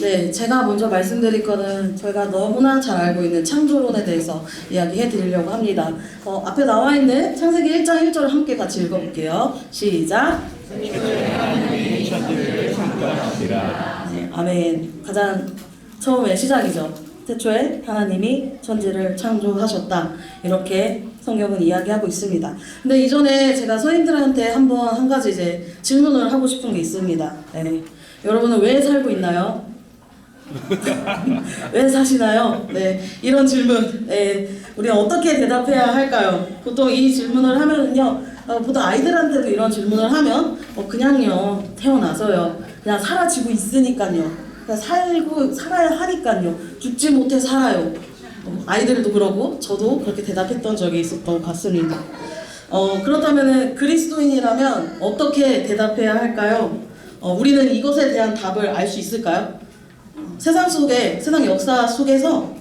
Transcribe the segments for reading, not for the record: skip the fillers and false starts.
네, 제가 먼저 말씀드릴 거는 저희가 너무나 잘 알고 있는 창조론에 대해서 이야기해 드리려고 합니다. 앞에 나와 있는 창세기 1장 1절을 함께 같이 읽어볼게요. 시작! 네, 아멘. 가장 처음에 시작이죠. 태초에 하나님이 천지를 창조하셨다. 이렇게 성경은 이야기하고 있습니다. 근데 이전에 제가 선생님들한테 한번 한 가지 이제 질문을 하고 싶은 게 있습니다. 네. 여러분은 왜 살고 있나요? 왜 사시나요? 네, 이런 질문, 네, 우리가 어떻게 대답해야 할까요? 보통 이 질문을 하면은요, 보통 아이들한테도 이런 질문을 하면, 그냥요, 태어나서요, 그냥 사라지고 있으니까요, 그냥 살아야 하니까요, 죽지 못해 살아요. 아이들도 그러고, 저도 그렇게 대답했던 적이 있었던 것 같습니다. 그렇다면은 그리스도인이라면 어떻게 대답해야 할까요? 우리는 이것에 대한 답을 알 수 있을까요? 세상 역사 속에서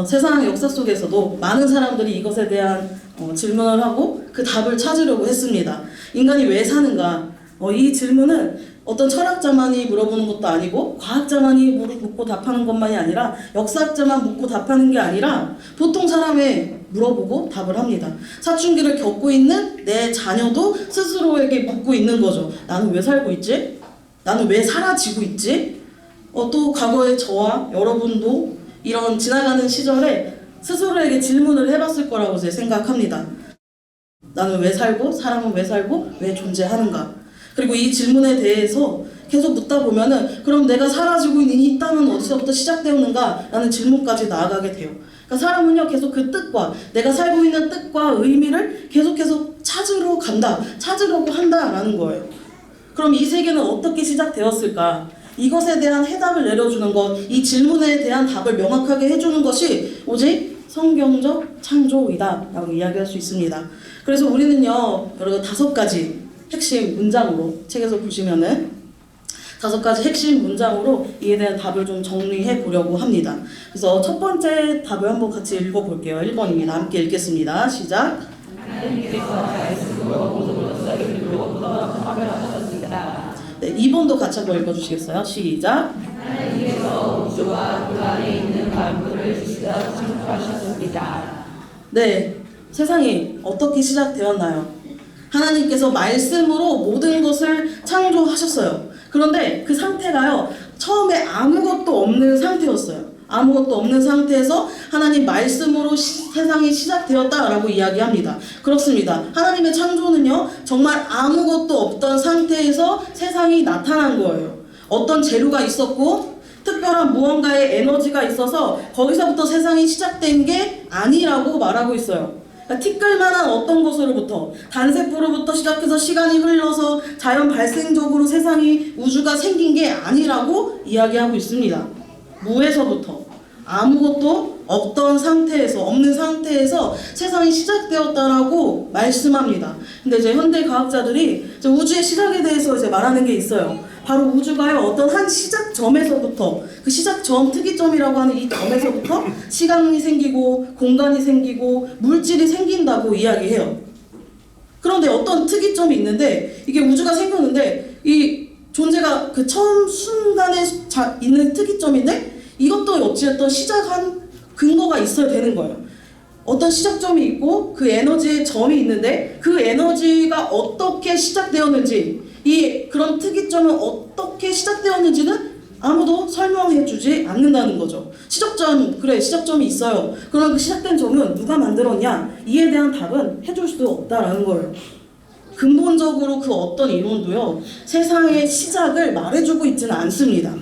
세상 역사 속에서도 많은 사람들이 이것에 대한 질문을 하고 그 답을 찾으려고 했습니다. 인간이 왜 사는가? 이 질문은 어떤 철학자만이 물어보는 것도 아니고 과학자만이 묻고 답하는 것만이 아니라 역사학자만 묻고 답하는 게 아니라 보통 사람의 물어보고 답을 합니다. 사춘기를 겪고 있는 내 자녀도 스스로에게 묻고 있는 거죠. 나는 왜 살고 있지? 나는 왜 사라지고 있지? 또 과거의 저와 여러분도 이런 지나가는 시절에 스스로에게 질문을 해봤을 거라고 제 생각합니다. 나는 왜 살고, 사람은 왜 살고, 왜 존재하는가? 그리고 이 질문에 대해서 계속 묻다 보면은 그럼 내가 사라지고 있는 이 땅은 어디서부터 시작되었는가? 라는 질문까지 나아가게 돼요. 그러니까 사람은요, 계속 그 뜻과 내가 살고 있는 뜻과 의미를 계속 찾으려고 한다라는 거예요. 그럼 이 세계는 어떻게 시작되었을까? 이것에 대한 해답을 내려주는 것, 이 질문에 대한 답을 명확하게 해주는 것이 오직 성경적 창조이다 라고 이야기할 수 있습니다. 그래서 우리는요, 여러분 5가지 핵심 문장으로 책에서 보시면은 5가지 핵심 문장으로 이에 대한 답을 좀 정리해 보려고 합니다. 그래서 첫 번째 답을 한번 같이 읽어볼게요. 1번입니다. 함께 읽겠습니다. 시작. 네, 2번도 같이 한번 읽어주시겠어요? 시작. 하나님께서 우주와 그 안에 있는 만물을 주시다 창조하셨습니다. 네, 세상이 어떻게 시작되었나요? 하나님께서 말씀으로 모든 것을 창조하셨어요. 그런데 그 상태가요, 처음에 아무것도 없는 상태였어요. 아무것도 없는 상태에서 하나님 말씀으로 세상이 시작되었다라고 이야기합니다. 그렇습니다. 하나님의 창조는요, 정말 아무것도 없던 상태에서 세상이 나타난 거예요. 어떤 재료가 있었고 특별한 무언가의 에너지가 있어서 거기서부터 세상이 시작된 게 아니라고 말하고 있어요. 그러니까 티끌만한 어떤 것으로부터, 단세포로부터 시작해서 시간이 흘러서 자연 발생적으로 세상이, 우주가 생긴 게 아니라고 이야기하고 있습니다. 무에서부터, 아무것도 없는 상태에서 세상이 시작되었다라고 말씀합니다. 근데 이제 현대 과학자들이 이제 우주의 시작에 대해서 이제 말하는 게 있어요. 바로 우주가요, 어떤 한 시작점에서부터, 그 시작점, 특이점이라고 하는 이 점에서부터 시간이 생기고 공간이 생기고 물질이 생긴다고 이야기해요. 그런데 어떤 특이점이 있는데, 이게 우주가 생겼는데 이 존재가 그 처음 순간에 있는 특이점인데, 이것도 어찌됐든 시작한 근거가 있어야 되는 거예요. 어떤 시작점이 있고 그 에너지의 점이 있는데 그 에너지가 어떻게 시작되었는지, 그런 특이점은 어떻게 시작되었는지는 아무도 설명해주지 않는다는 거죠. 시작점이 있어요. 그럼 그 시작된 점은 누가 만들었냐? 이에 대한 답은 해줄 수도 없다라는 거예요. 근본적으로 그 어떤 이론도요, 세상의 시작을 말해주고 있지는 않습니다.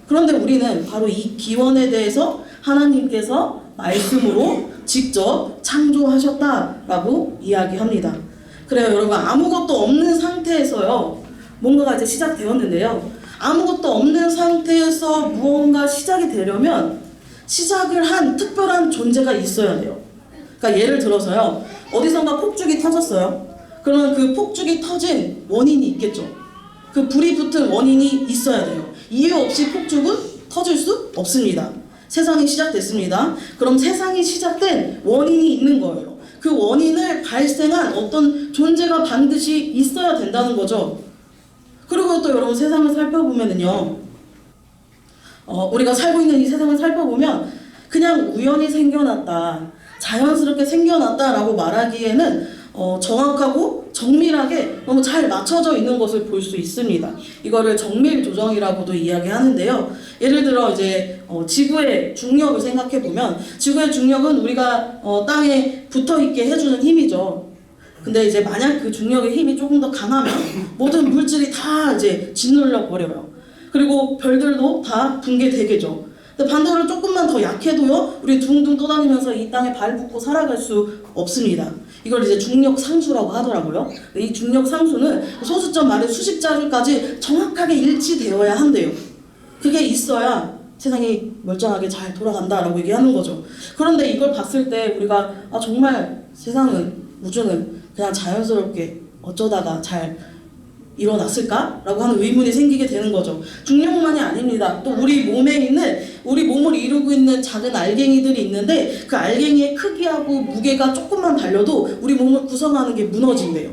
그런데 우리는 바로 이 기원에 대해서 하나님께서 말씀으로 직접 창조하셨다라고 이야기합니다. 그래요, 여러분. 아무것도 없는 상태에서요, 뭔가가 이제 시작되었는데요, 아무것도 없는 상태에서 무언가 시작이 되려면 시작을 한 특별한 존재가 있어야 돼요. 그러니까 예를 들어서요, 어디선가 폭죽이 터졌어요. 그러면 그 폭죽이 터진 원인이 있겠죠. 그 불이 붙은 원인이 있어야 돼요. 이유 없이 폭죽은 터질 수 없습니다. 세상이 시작됐습니다. 그럼 세상이 시작된 원인이 있는 거예요. 그 원인을 발생한 어떤 존재가 반드시 있어야 된다는 거죠. 그리고 또 여러분 세상을 살펴보면은요, 우리가 살고 있는 이 세상을 살펴보면 그냥 우연히 생겨났다, 자연스럽게 생겨났다라고 말하기에는 정확하고 정밀하게 너무 잘 맞춰져 있는 것을 볼 수 있습니다. 이거를 정밀 조정이라고도 이야기하는데요. 예를 들어 이제 지구의 중력을 생각해 보면, 지구의 중력은 우리가 땅에 붙어 있게 해주는 힘이죠. 근데 이제 만약 그 중력의 힘이 조금 더 강하면 모든 물질이 다 이제 짓눌려 버려요. 그리고 별들도 다 붕괴되겠죠. 근데 반대로 조금만 더 약해도요, 우리 둥둥 떠다니면서 이 땅에 발 붓고 살아갈 수 없습니다. 이걸 이제 중력 상수라고 하더라고요. 이 중력 상수는 소수점 아래 수십 자루까지 정확하게 일치되어야 한대요. 그게 있어야 세상이 멀쩡하게 잘 돌아간다라고 얘기하는 거죠. 그런데 이걸 봤을 때 우리가 정말 세상은, 우주는 그냥 자연스럽게 어쩌다가 잘 일어났을까라고 하는 의문이 생기게 되는 거죠. 중력만이 아닙니다. 또 우리 몸을 이루고 있는 작은 알갱이들이 있는데, 그 알갱이의 크기하고 무게가 조금만 달려도 우리 몸을 구성하는 게 무너진대요.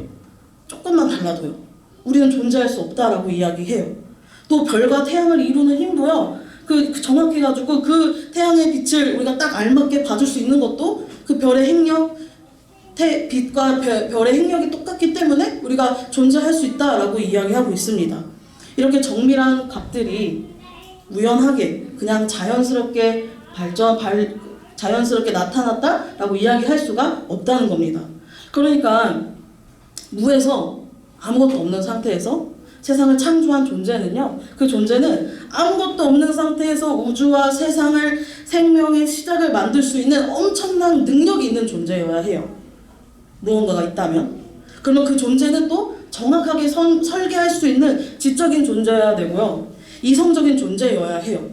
조금만 달라도요. 우리는 존재할 수 없다라고 이야기해요. 또 별과 태양을 이루는 힘도요, 정확해가지고 그 태양의 빛을 우리가 딱 알맞게 봐줄 수 있는 것도 그 별의 행력, 빛과 별의 행력이 똑같기 때문에 우리가 존재할 수 있다라고 이야기하고 있습니다. 이렇게 정밀한 값들이 우연하게 그냥 자연스럽게 자연스럽게 나타났다라고 이야기할 수가 없다는 겁니다. 그러니까 무에서 아무것도 없는 상태에서 세상을 창조한 존재는요, 그 존재는 아무것도 없는 상태에서 우주와 세상을, 생명의 시작을 만들 수 있는 엄청난 능력이 있는 존재여야 해요. 무언가가 있다면. 그러면 그 존재는 또 정확하게 설계할 수 있는 지적인 존재여야 되고요, 이성적인 존재여야 해요.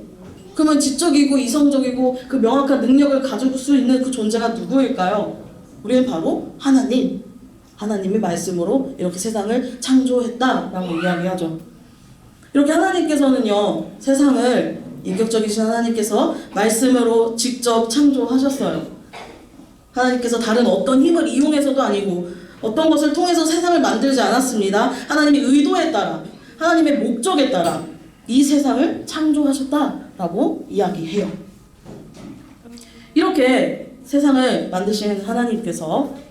그러면 지적이고 이성적이고 그 명확한 능력을 가질 수 있는 그 존재가 누구일까요? 우리는 바로 하나님. 하나님의 말씀으로 이렇게 세상을 창조했다라고 이야기하죠. 이렇게 하나님께서는요, 세상을, 인격적이신 하나님께서 말씀으로 직접 창조하셨어요. 하나님께서 다른 어떤 힘을 이용해서도 아니고 어떤 것을 통해서 세상을 만들지 않았습니다. 하나님의 의도에 따라, 하나님의 목적에 따라 이 세상을 창조하셨다라고 이야기해요. 이렇게 세상을 만드신 하나님께서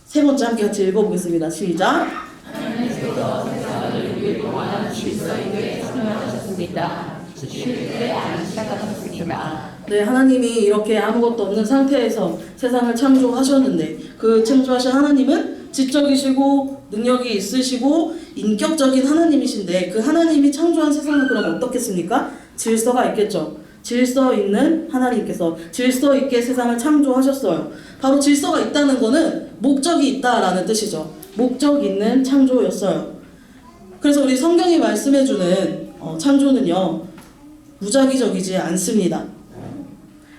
세 번째 함께 같이 읽어보겠습니다. 시작. 하나님께서 세상을 우리 동안 질서있게 창조하셨습니다. 쉴때 안타깝습니다. 네, 하나님이 이렇게 아무것도 없는 상태에서 세상을 창조하셨는데, 그 창조하신 하나님은 지적이시고 능력이 있으시고 인격적인 하나님이신데, 그 하나님이 창조한 세상은 그럼 어떻겠습니까? 질서가 있겠죠. 질서 있는 하나님께서 질서 있게 세상을 창조하셨어요. 바로 질서가 있다는 거는 목적이 있다라는 뜻이죠. 목적 있는 창조였어요. 그래서 우리 성경이 말씀해주는 창조는요, 무작위적이지 않습니다.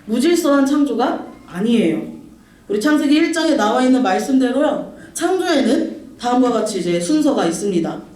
무질서한 창조가 아니에요. 우리 창세기 1장에 나와 있는 말씀대로요, 창조에는 다음과 같이 이제 순서가 있습니다.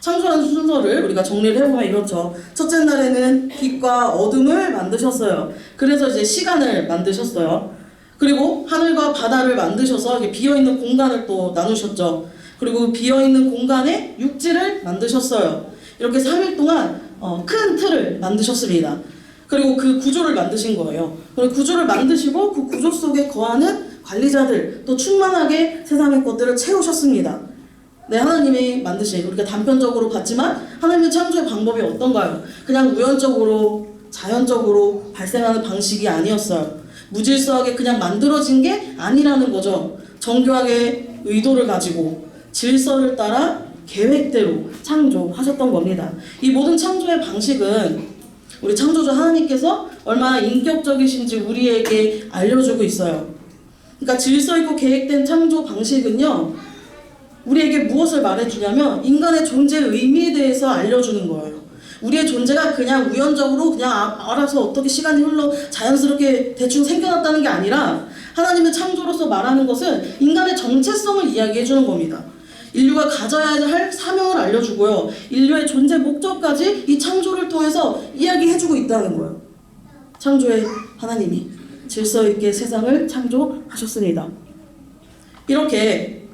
창조하는 순서를 우리가 정리를 해보면 이렇죠. 첫째 날에는 빛과 어둠을 만드셨어요. 그래서 이제 시간을 만드셨어요. 그리고 하늘과 바다를 만드셔서 비어있는 공간을 또 나누셨죠. 그리고 비어있는 공간에 육지를 만드셨어요. 이렇게 3일 동안 큰 틀을 만드셨습니다. 그리고 그 구조를 만드신 거예요. 그리고 구조를 만드시고 그 구조 속에 거하는 관리자들, 또 충만하게 세상의 것들을 채우셨습니다. 네, 하나님이 만드신, 우리가 단편적으로 봤지만 하나님의 창조의 방법이 어떤가요? 그냥 우연적으로, 자연적으로 발생하는 방식이 아니었어요. 무질서하게 그냥 만들어진 게 아니라는 거죠. 정교하게 의도를 가지고 질서를 따라 계획대로 창조하셨던 겁니다. 이 모든 창조의 방식은 우리 창조주 하나님께서 얼마나 인격적이신지 우리에게 알려주고 있어요. 그러니까 질서 있고 계획된 창조 방식은요, 우리에게 무엇을 말해주냐면 인간의 존재의 의미에 대해서 알려주는 거예요. 우리의 존재가 그냥 우연적으로 그냥 알아서 어떻게 시간이 흘러 자연스럽게 대충 생겨났다는 게 아니라, 하나님의 창조로서 말하는 것은 인간의 정체성을 이야기해 주는 겁니다. 인류가 가져야 할 사명을 알려주고요, 인류의 존재 목적까지 이 창조를 통해서 이야기해주고 있다는 거예요. 창조의 하나님이 질서 있게 세상을 창조하셨습니다. 이렇게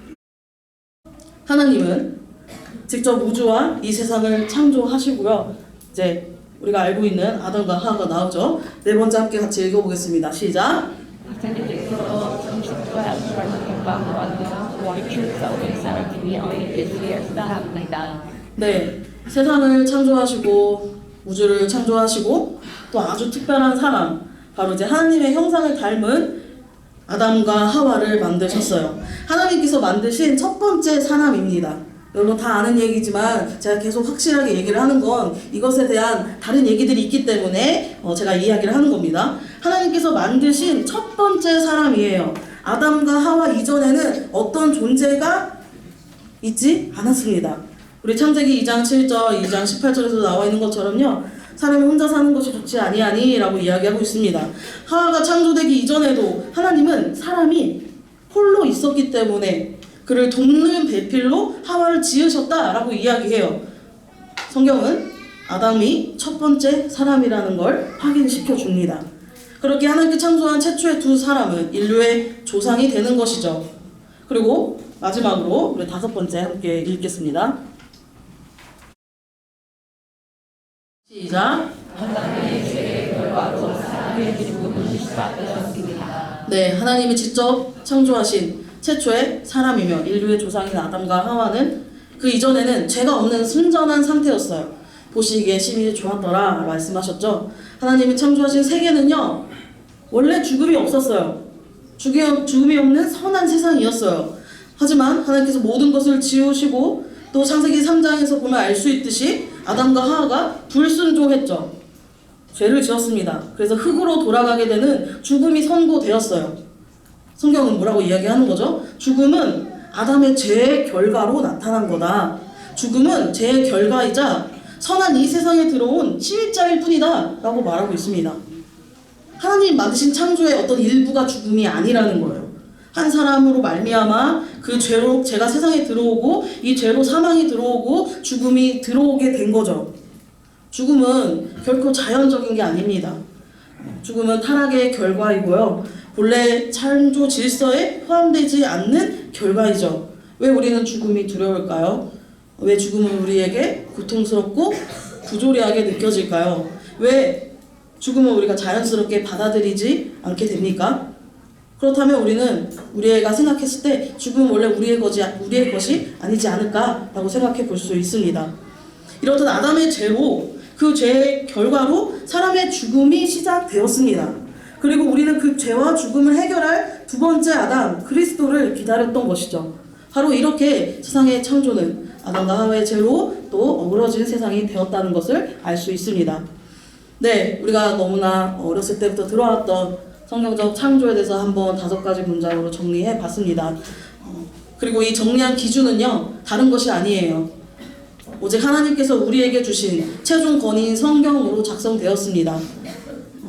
하나님은 직접 우주와 이 세상을 창조하시고요. 이제 우리가 알고 있는 아담과 하와가 나오죠. 네 번째 함께 같이 읽어보겠습니다. 시작. 하나님께서 정신과 하나님과 왕과 질서의 사람을 위하였습니다. 네, 세상을 창조하시고 우주를 창조하시고 또 아주 특별한 사람, 바로 이제 하나님의 형상을 닮은 아담과 하와를 만드셨어요. 하나님께서 만드신 첫 번째 사람입니다. 여러분 다 아는 얘기지만 제가 계속 확실하게 얘기를 하는 건 이것에 대한 다른 얘기들이 있기 때문에 제가 이야기를 하는 겁니다. 하나님께서 만드신 첫 번째 사람이에요. 아담과 하와 이전에는 어떤 존재가 있지 않았습니다. 우리 창세기 2장 7절, 2장 18절에서 나와 있는 것처럼요. 사람이 혼자 사는 것이 좋지 아니하니 라고 이야기하고 있습니다. 하와가 창조되기 이전에도 하나님은 사람이 홀로 있었기 때문에 그를 돕는 배필로 하와를 지으셨다라고 이야기해요. 성경은 아담이 첫 번째 사람이라는 걸 확인시켜 줍니다. 그렇게 하나님께 창조한 최초의 두 사람은 인류의 조상이 되는 것이죠. 그리고 마지막으로 우리 다섯 번째 함께 읽겠습니다. 시작. 네, 하나님이 직접 창조하신 최초의 사람이며 인류의 조상인 아담과 하와는 그 이전에는 죄가 없는 순전한 상태였어요. 보시기에 심히 좋았더라 말씀하셨죠. 하나님이 창조하신 세계는요, 원래 죽음이 없었어요. 죽음이 없는 선한 세상이었어요. 하지만 하나님께서 모든 것을 지으시고 또 창세기 3장에서 보면 알 수 있듯이 아담과 하와가 불순종했죠. 죄를 지었습니다. 그래서 흙으로 돌아가게 되는 죽음이 선고되었어요. 성경은 뭐라고 이야기하는 거죠? 죽음은 아담의 죄의 결과로 나타난 거다. 죽음은 죄의 결과이자 선한 이 세상에 들어온 침입자일 뿐이다 라고 말하고 있습니다. 하나님 만드신 창조의 어떤 일부가 죽음이 아니라는 거예요. 한 사람으로 말미암아 그 죄로 죄가 세상에 들어오고 이 죄로 사망이 들어오고 죽음이 들어오게 된 거죠. 죽음은 결코 자연적인 게 아닙니다. 죽음은 타락의 결과이고요. 본래 창조 질서에 포함되지 않는 결과이죠. 왜 우리는 죽음이 두려울까요? 왜 죽음은 우리에게 고통스럽고 부조리하게 느껴질까요? 왜 죽음은 우리가 자연스럽게 받아들이지 않게 됩니까? 그렇다면 우리는 우리가 생각했을 때 죽음은 원래 우리의 것이 아니지 않을까라고 생각해 볼 수 있습니다. 이렇듯 아담의 죄로 그 죄의 결과로 사람의 죽음이 시작되었습니다. 그리고 우리는 그 죄와 죽음을 해결할 두 번째 아담 그리스도를 기다렸던 것이죠. 바로 이렇게 세상의 창조는 아담과 하와의 죄로 또 어그러진 세상이 되었다는 것을 알 수 있습니다. 네, 우리가 너무나 어렸을 때부터 들어왔던 성경적 창조에 대해서 한번 5가지 문장으로 정리해 봤습니다. 그리고 이 정리한 기준은요, 다른 것이 아니에요. 오직 하나님께서 우리에게 주신 최종 권위인 성경으로 작성되었습니다.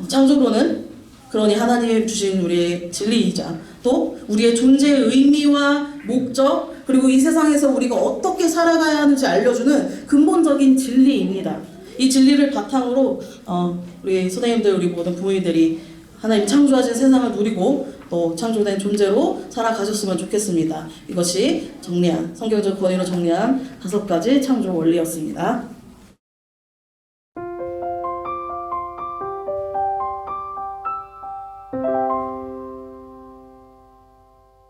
창조론은 그러니 하나님이 주신 우리의 진리이자 또 우리의 존재의 의미와 목적, 그리고 이 세상에서 우리가 어떻게 살아가야 하는지 알려주는 근본적인 진리입니다. 이 진리를 바탕으로 우리 선생님들, 우리 모든 부모님들이 하나님 창조하신 세상을 누리고 또 창조된 존재로 살아가셨으면 좋겠습니다. 이것이 정리한 성경적 권위로 정리한 5가지 창조 원리였습니다.